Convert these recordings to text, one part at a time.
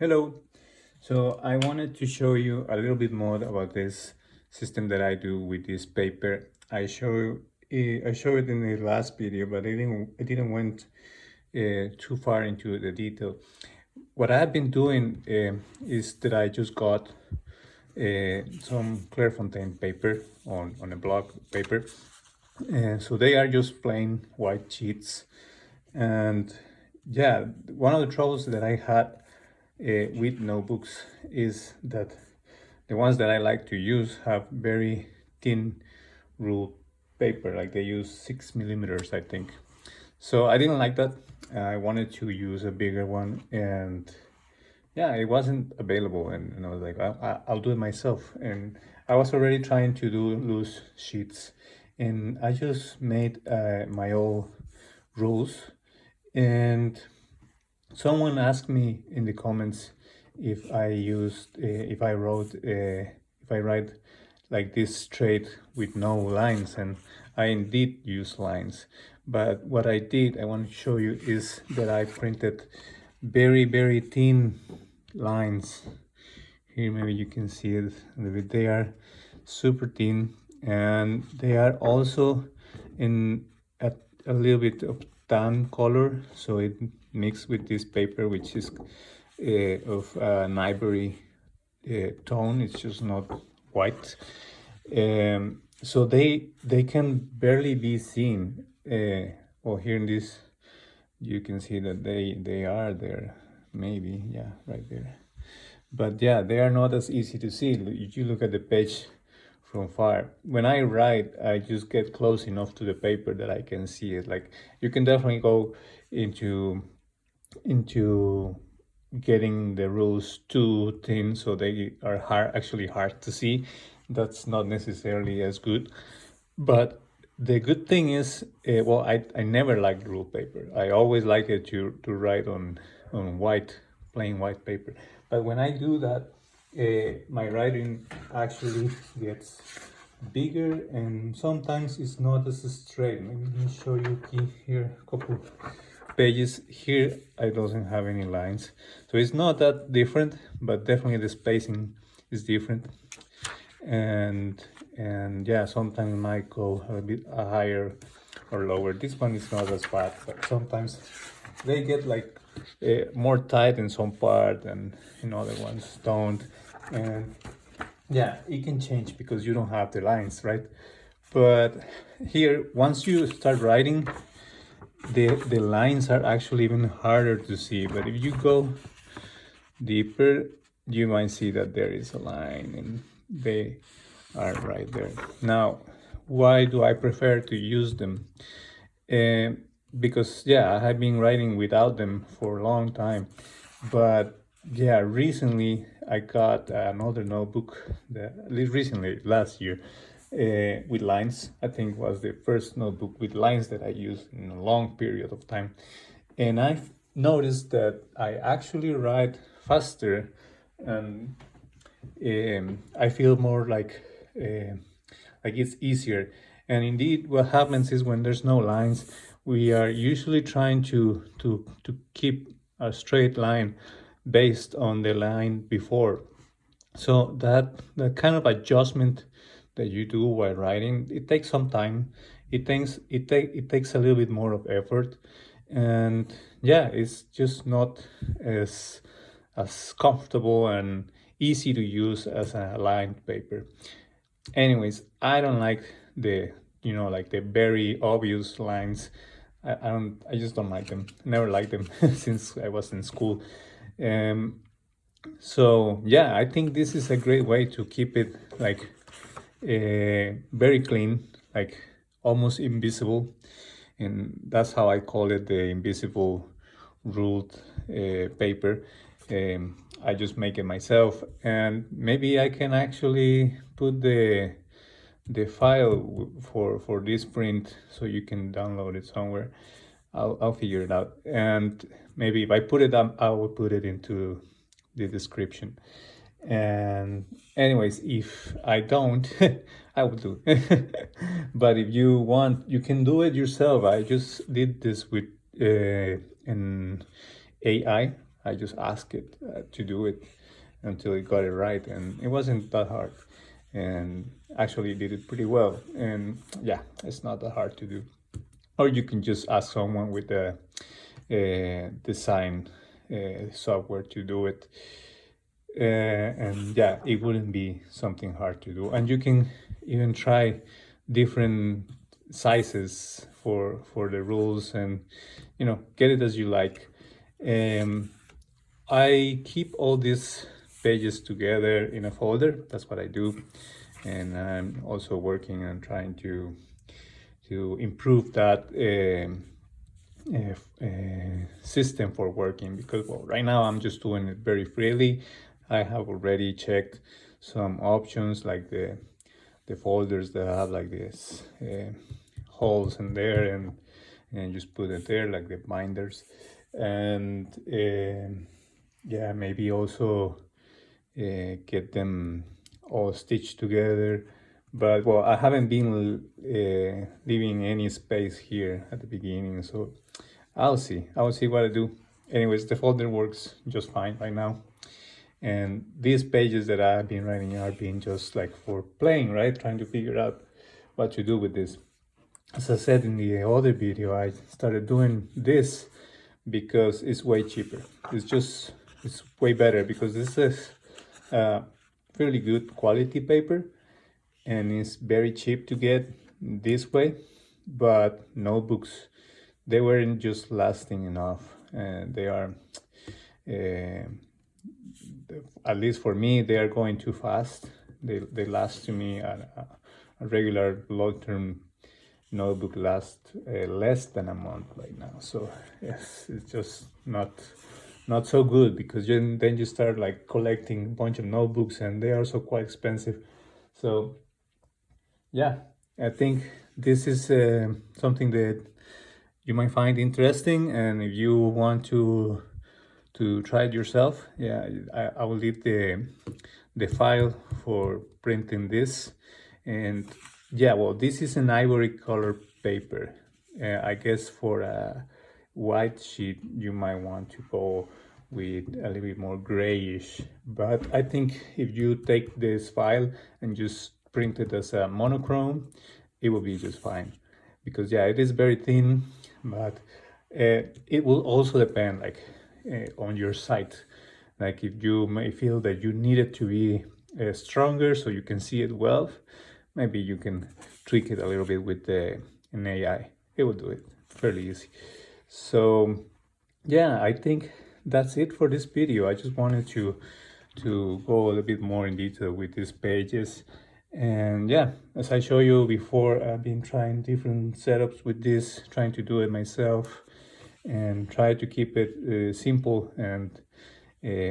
Hello. So I wanted to show you a little bit more about this system that I do with this paper. I showed it in the last video, but I didn't went too far into the detail. What I've been doing is that I just got some Clairefontaine paper on a block paper. So they are just plain white sheets. And yeah, one of the troubles that I had with notebooks is that the ones that I like to use have very thin ruled paper, like they use 6 millimeters, I think. So I didn't like that. I wanted to use a bigger one, and yeah, it wasn't available. And I was like, I'll do it myself. And I was already trying to do loose sheets, and I just made my own rules. And someone asked me in the comments if I write like this straight with no lines, and I indeed use lines. But what I want to show you is that I printed very, very thin lines. Here, maybe you can see it a little bit. They are super thin, and they are also in a little bit of tan color, so it mixed with this paper, which is of an ivory tone. It's just not white. So they can barely be seen. Well, here in this, you can see that they are there. Maybe, yeah, right there. But yeah, they are not as easy to see. If you look at the page from far, when I write, I just get close enough to the paper that I can see it. Like, you can definitely go into getting the rules too thin, so they are actually hard to see. That's not necessarily as good. But the good thing is, well, I never liked rule paper. I always like it to write on white, plain white paper. But when I do that, my writing actually gets bigger, and sometimes it's not as straight. Maybe let me show you here a couple pages. Here I doesn't have any lines, so it's not that different, but definitely the spacing is different. And yeah, sometimes it might go a bit higher or lower. This one is not as bad, but sometimes they get like more tight in some part and in other ones don't. And yeah, it can change because you don't have the lines, right? But here, once you start writing, the lines are actually even harder to see. But if you go deeper, you might see that there is a line, and they are right there. Now, why do I prefer to use them? Uh, because yeah, I have been writing without them for a long time, but yeah, recently I got another notebook that at least recently, last year, with lines. I think was the first notebook with lines that I used in a long period of time. And I've noticed that I actually write faster, and I feel more like it's easier. And indeed, what happens is when there's no lines, we are usually trying to keep a straight line based on the line before. So that kind of adjustment that you do while writing, it takes some time. It takes a little bit more of effort, and yeah, it's just not as comfortable and easy to use as a lined paper. Anyways, I don't like the like the very obvious lines. I just don't like them. Never liked them since I was in school. Um, so yeah, I think this is a great way to keep it like very clean, like almost invisible, and that's how I call it, the invisible ruled paper. I just make it myself, and maybe I can actually put the file for this print so you can download it somewhere. I'll figure it out, and maybe if I put it up, I will put it into the description. And anyways, if I don't, I will do. But if you want, you can do it yourself. I just did this with an AI. I just asked it to do it until it got it right, and it wasn't that hard, and actually did it pretty well. And yeah, it's not that hard to do. Or you can just ask someone with a design software to do it, and yeah, it wouldn't be something hard to do. And you can even try different sizes for the rules, and get it as you like. um, I keep all these pages together in a folder. That's what I do, and I'm also working on trying to improve that system for working, because well, right now I'm just doing it very freely. I have already checked some options like the folders that have like this holes in there, and just put it there like the binders, and yeah, maybe also get them all stitched together. But well, I haven't been leaving any space here at the beginning, so I'll see what I do. Anyways, the folder works just fine right now, and these pages that I've been writing are being just like for playing, right? Trying to figure out what to do with this. As I said in the other video, I started doing this because it's way cheaper. It's way better because this is fairly good quality paper, and it's very cheap to get this way. But notebooks, they weren't just lasting enough, and they are at least for me, they are going too fast. They last to me a regular long-term notebook lasts less than a month right now. So yes, it's just not so good, because then you start like collecting a bunch of notebooks, and they are also quite expensive. So yeah, I think this is something that you might find interesting, and if you want to try it yourself, yeah, I will leave the file for printing this. And yeah, well, this is an ivory color paper. I guess for a white sheet you might want to go with a little bit more grayish, but I think if you take this file and just print it as a monochrome, it will be just fine, because yeah, it is very thin. But it will also depend like on your site. Like if you may feel that you need it to be stronger so you can see it well, maybe you can tweak it a little bit with an AI. It will do it fairly easy. So yeah, I think that's it for this video. I just wanted to go a little bit more in detail with these pages. And yeah, as I showed you before, I've been trying different setups with this, trying to do it myself, and try to keep it simple and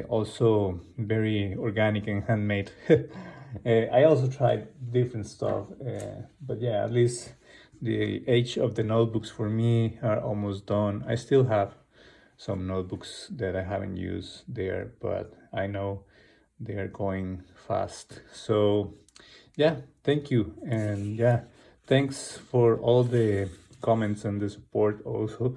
also very organic and handmade. I also tried different stuff, but yeah, at least the age of the notebooks for me are almost done. I still have some notebooks that I haven't used there, but I know they are going fast. So yeah, thank you. And yeah, thanks for all the comments and the support also.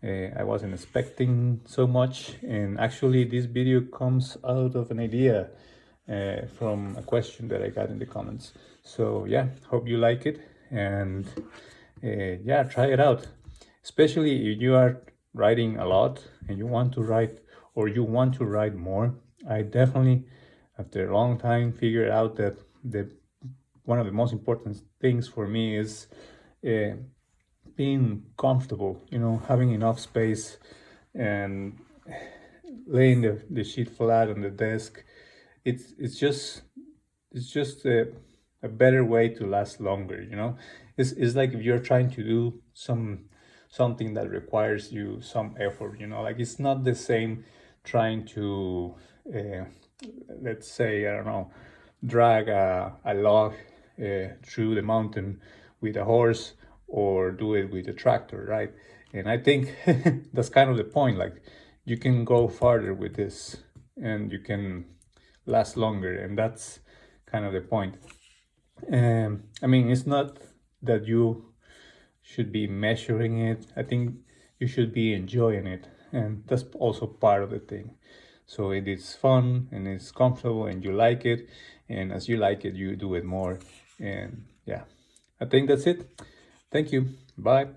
I wasn't expecting so much, and actually this video comes out of an idea from a question that I got in the comments. So yeah, hope you like it, and yeah, try it out. Especially if you are writing a lot and you want to write, or you want to write more. I definitely, after a long time, figured out that the one of the most important things for me is being comfortable, having enough space, and laying the sheet flat on the desk. It's just a better way to last longer. It's like if you're trying to do something that requires you some effort. Like it's not the same trying to let's say, I don't know, drag a log through the mountain with a horse, or do it with a tractor, right? And I think that's kind of the point. Like you can go farther with this, and you can last longer, and that's kind of the point. I mean, it's not that you should be measuring it. I think you should be enjoying it. and that's also part of the thing. So it is fun and it's comfortable and you like it, and as you like it, you do it more. And yeah, I think that's it. Thank you. Bye.